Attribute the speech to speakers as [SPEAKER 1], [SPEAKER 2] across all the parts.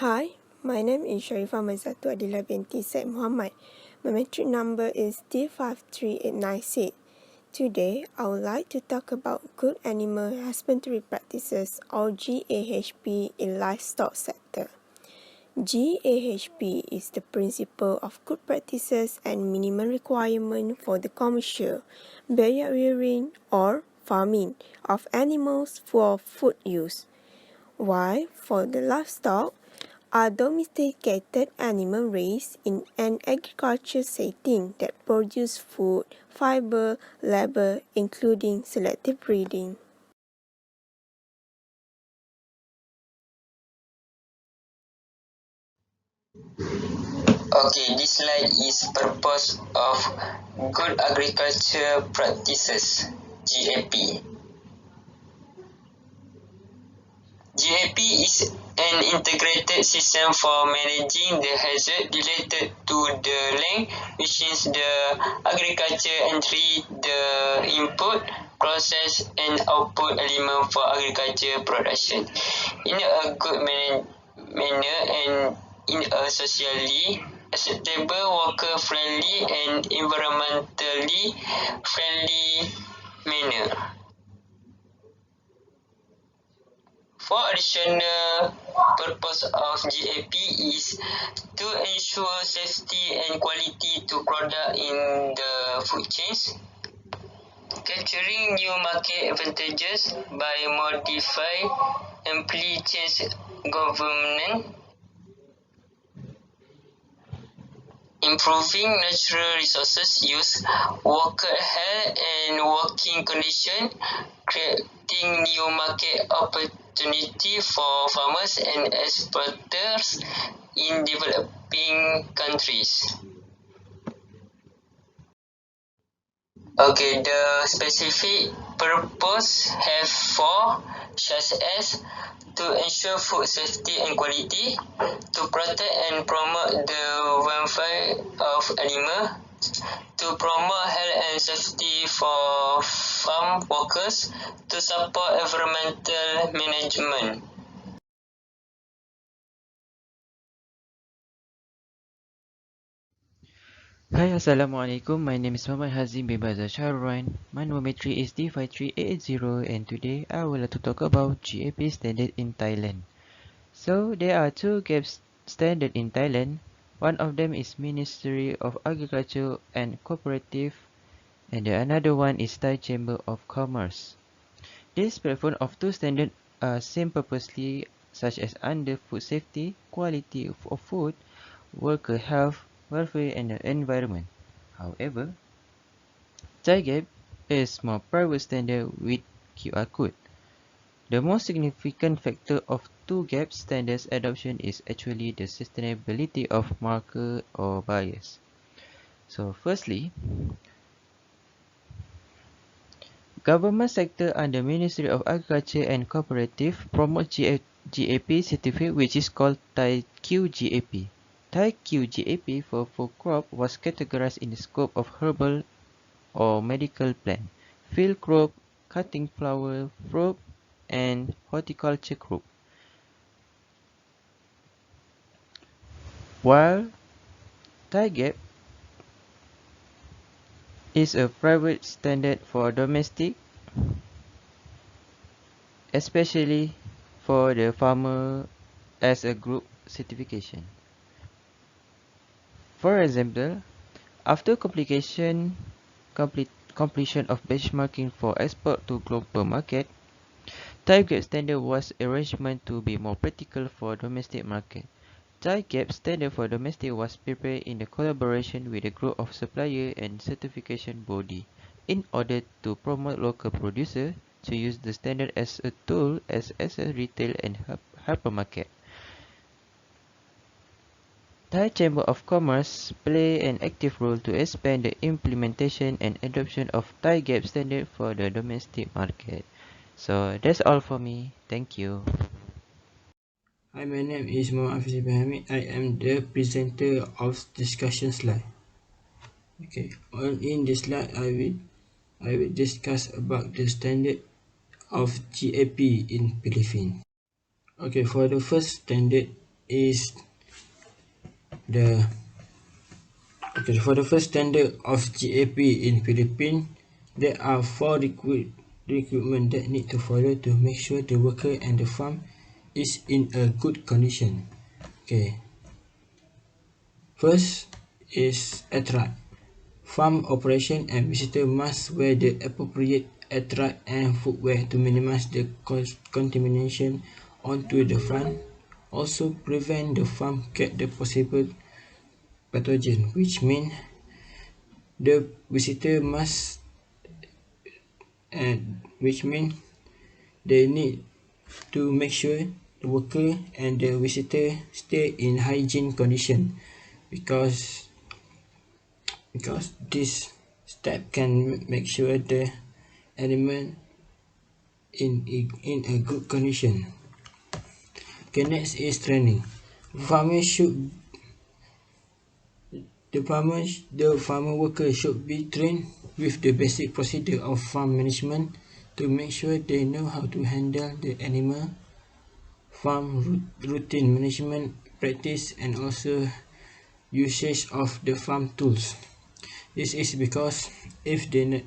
[SPEAKER 1] Hi, my name is Sharifah Mazatu Adila binti Said Muhammad. My metric number is D53896. Today, I would like to talk about good animal husbandry practices or GAHP in livestock sector. GAHP is the principle of good practices and minimum requirement for the commercial, backyard rearing or farming of animals for food use. While for the livestock, are domesticated animal raised in an agriculture setting that produce food, fiber, labor, including selective breeding.
[SPEAKER 2] Okay, this slide is purpose of good agriculture practices, GAP. GAP is an integrated system for managing the hazard related to the land, which is the agriculture entry, the input, process and output element for agriculture production in a good manner and in a socially acceptable, worker-friendly and environmentally friendly manner. For additional purpose of GAP is to ensure safety and quality to product in the food chains, capturing new market advantages by modify amply change governance, improving natural resources use, worker health and working conditions, creating new market opportunity for farmers and exporters in developing countries. Okay, the specific purpose have four, such as to ensure food safety and quality, to protect and promote the welfare of animals, to promote health and safety for farm workers, to support environmental management.
[SPEAKER 3] Hi, Assalamualaikum. My name is Muhammad Hazim bin Bazar Shahruan. My number is D53880 and today I would like to talk about GAP standard in Thailand. So there are two GAP standard in Thailand. One of them is Ministry of Agriculture and Cooperative and the another one is Thai Chamber of Commerce. This platform of two standards are same purposely such as under food safety, quality of food, worker health, welfare and the environment. However, TIGAP is more private standard with QR code. The most significant factor of two GAP standards adoption is actually the sustainability of market or buyers. So firstly, government sector under Ministry of Agriculture and Cooperative promote GAP certificate which is called Thai QGAP. Thai QGAP for food crop was categorized in the scope of herbal or medical plant, field crop, cutting flower, fruit, and horticulture crop. While TIGAP is a private standard for domestic, especially for the farmer as a group certification. For example, after completion of benchmarking for export to global market, TIGAP standard was arrangement to be more practical for domestic market. TIGAP standard for domestic was prepared in the collaboration with a group of supplier and certification body in order to promote local producer to use the standard as a tool as a retail and hypermarket. Thai Chamber of Commerce play an active role to expand the implementation and adoption of TIGAP standard for the domestic market. So that's all for me. Thank you.
[SPEAKER 4] Hi, my name is Muhammad Hafiz bin Hamid. I am the presenter of discussion slide. Okay, in this slide, I will discuss about the standard of GAP in Philippines. Okay, for the first standard is the for the first standard of GAP in Philippines, there are 4 requirements that need to follow to make sure the worker and the farm is in a good condition. First is attract. Farm operation and visitor must wear the appropriate attire and footwear to minimize the contamination onto the farm. Also prevent the farm get the possible pathogen, which means the visitor must which means they need to make sure the worker and the visitor stay in hygiene condition, because this step can make sure the animal in a good condition. Next is training. The farmer worker should be trained with the basic procedure of farm management to make sure they know how to handle the animal, farm routine management practice, and also usage of the farm tools. This is because if they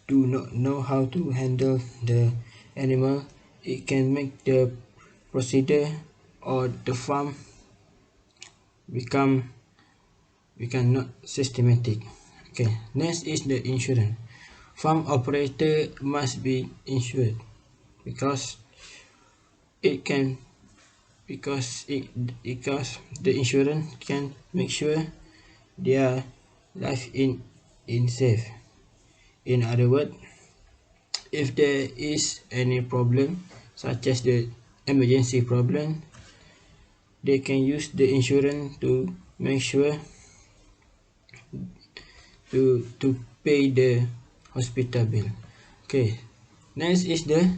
[SPEAKER 4] do not know how to handle the animal, it can make the procedure or the farm become not systematic. Next is the insurance. Farm operator must be insured because the insurance can make sure their life in safe. In other words, if there is any problem such as the emergency problem, they can use the insurance to make sure to pay the hospital bill. Next is the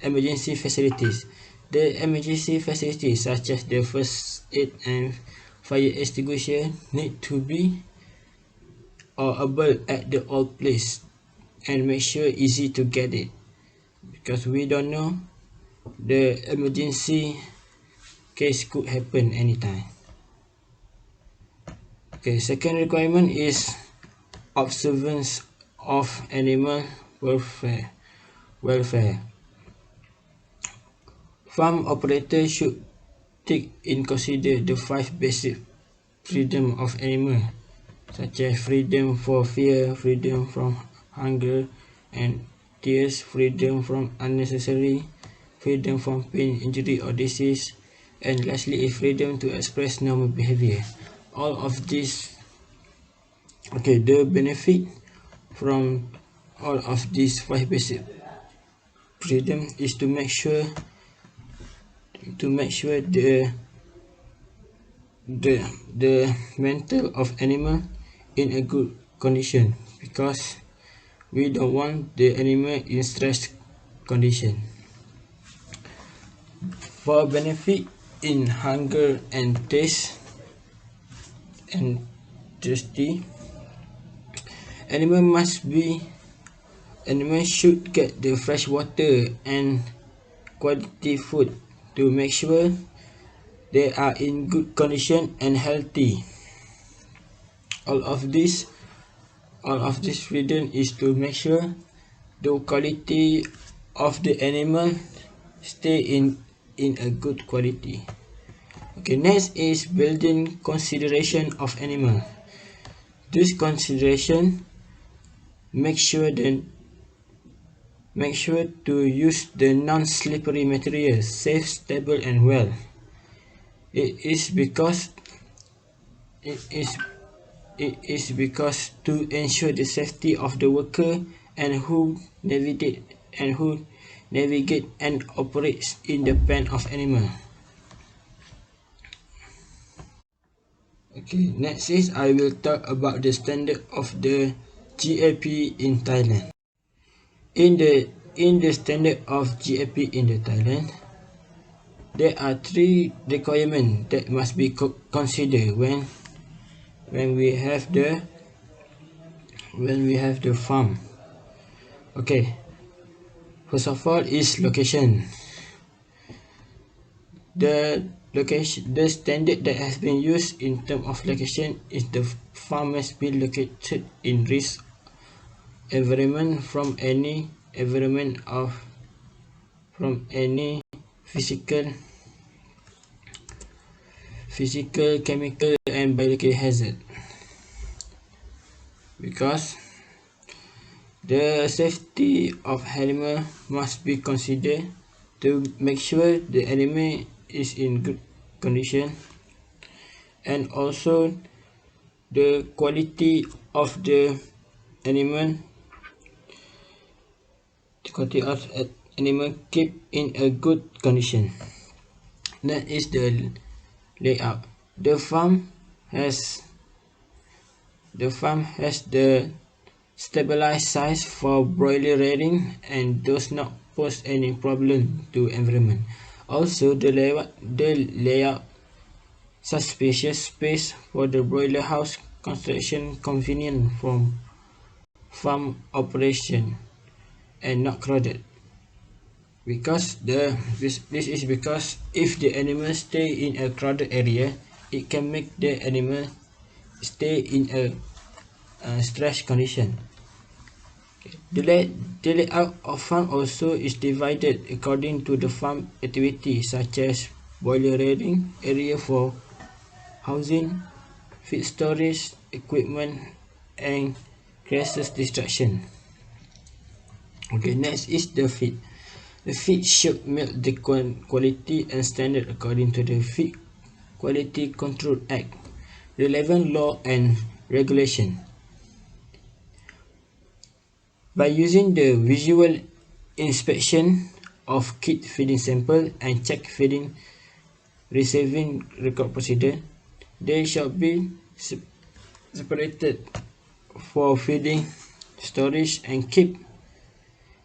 [SPEAKER 4] emergency facilities. The emergency facilities such as the first aid and fire extinguisher need to be available at the old place and make sure easy to get it, because we don't know the emergency case could happen anytime. Second requirement is observance of animal welfare. Farm operators should take in consider the 5 basic freedom of animal, such as freedom for fear, freedom from hunger and thirst, freedom from unnecessary, freedom from pain, injury or disease, and lastly is freedom to express normal behavior. All of these, the benefit from all of these 5 basic freedom is to make sure the mental of animal in a good condition, because we don't want the animal in stress condition. For benefit in hunger and taste and thirsty, animals should get the fresh water and quality food to make sure they are in good condition and healthy. All of this freedom is to make sure the quality of the animal stay in a good quality. Next is building consideration of animal. This consideration make sure to use the non-slippery materials, safe, stable, and well. It is because to ensure the safety of the worker and who navigate and operates in the pen of animal. Next is I will talk about the standard of the GAP in Thailand. In the standard of GAP in the Thailand, there are 3 requirements that must be considered when we have the farm. First of all is location. The standard that has been used in terms of location is the farm must be located in risk environment from any physical, chemical, and biological hazard. Because the safety of animal must be considered to make sure the animal is in good condition, and also the quality of the animal the quality of animal keep in a good condition. That is the layout. Has the farm has the stabilized size for broiler rearing and does not pose any problem to environment. Also, the layout such space for the broiler house construction convenient from farm operation and not crowded. This is because if the animals stay in a crowded area, it can make the animal stay in a stress condition. The layout of farm also is divided according to the farm activity, such as boiler rearing, area for housing, feed storage, equipment, and crisis destruction. Okay, next is the feed. The feed should meet the quality and standard according to the Feed Quality Control Act, relevant law and regulation. By using the visual inspection of kit feeding sample and check feeding receiving record procedure, they shall be separated for feeding, storage, and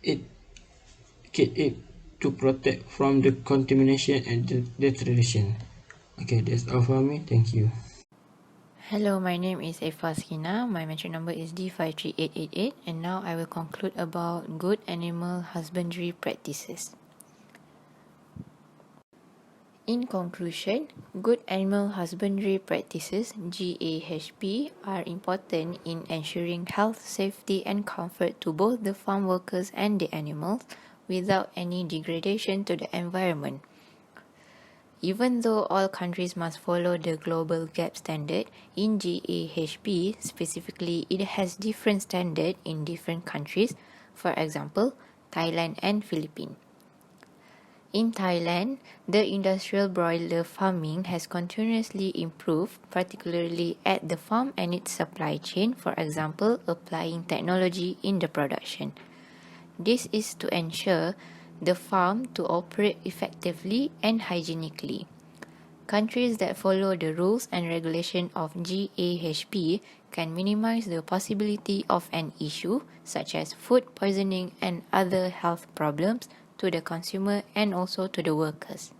[SPEAKER 4] it keep it to protect from the contamination and deterioration. Okay, that's all for me. Thank you.
[SPEAKER 5] Hello, my name is Eva Skina. My metric number is D53888, and now I will conclude about good animal husbandry practices. In conclusion, good animal husbandry practices (GAHP) are important in ensuring health, safety, and comfort to both the farm workers and the animals without any degradation to the environment. Even though all countries must follow the global GAP standard, in GAHP specifically, it has different standards in different countries, for example, Thailand and Philippines. In Thailand, the industrial broiler farming has continuously improved, particularly at the farm and its supply chain, for example, applying technology in the production. This is to ensure the farm to operate effectively and hygienically. Countries that follow the rules and regulation of GAHP can minimize the possibility of an issue such as food poisoning and other health problems to the consumer and also to the workers.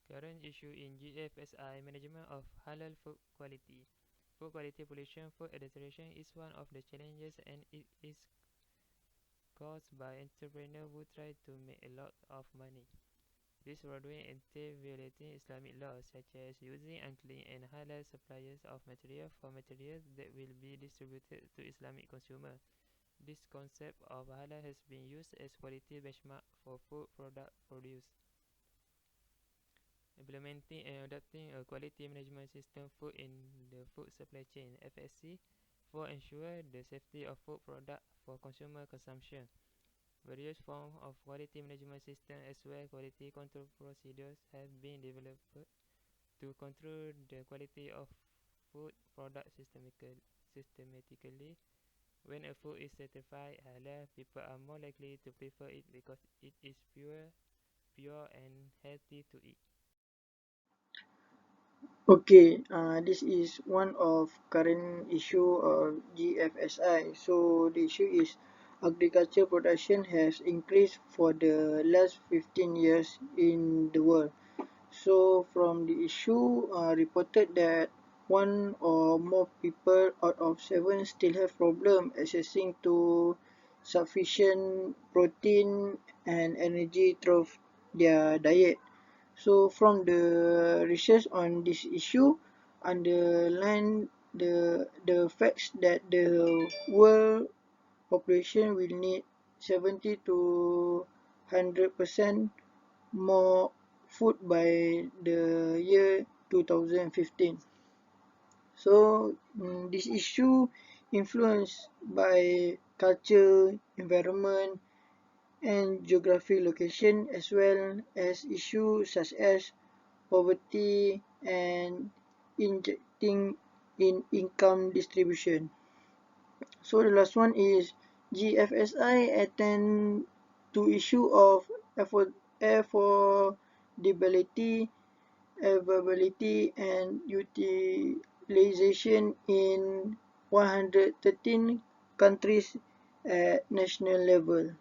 [SPEAKER 3] Current issue in GFSI management of halal food quality. Food quality pollution, food adulteration is one of the challenges, and it is caused by entrepreneurs who try to make a lot of money. This wrongdoing entails violating Islamic laws, such as using unclean and halal suppliers of material for materials that will be distributed to Islamic consumers. This concept of halal has been used as quality benchmark for food product produce. Implementing and adopting a quality management system food in the food supply chain (FSC) for ensure the safety of food product for consumer consumption. Various forms of quality management system as well as quality control procedures have been developed to control the quality of food product systematically. When a food is certified halal, people are more likely to prefer it because it is pure and healthy to eat.
[SPEAKER 6] Okay, this is one of current issue of GFSI. So the issue is agriculture production has increased for the last 15 years in the world. So from the issue reported that one or more people out of seven still have problem accessing to sufficient protein and energy through their diet. So from the research on this issue, underline the facts that the world population will need 70 to 100% more food by the year 2015. So this issue influenced by culture, environment, and geographic location, as well as issues such as poverty and injecting in income distribution. So the last one is GFSI attend to issue of affordability, availability, and utilization in 113 countries at national level.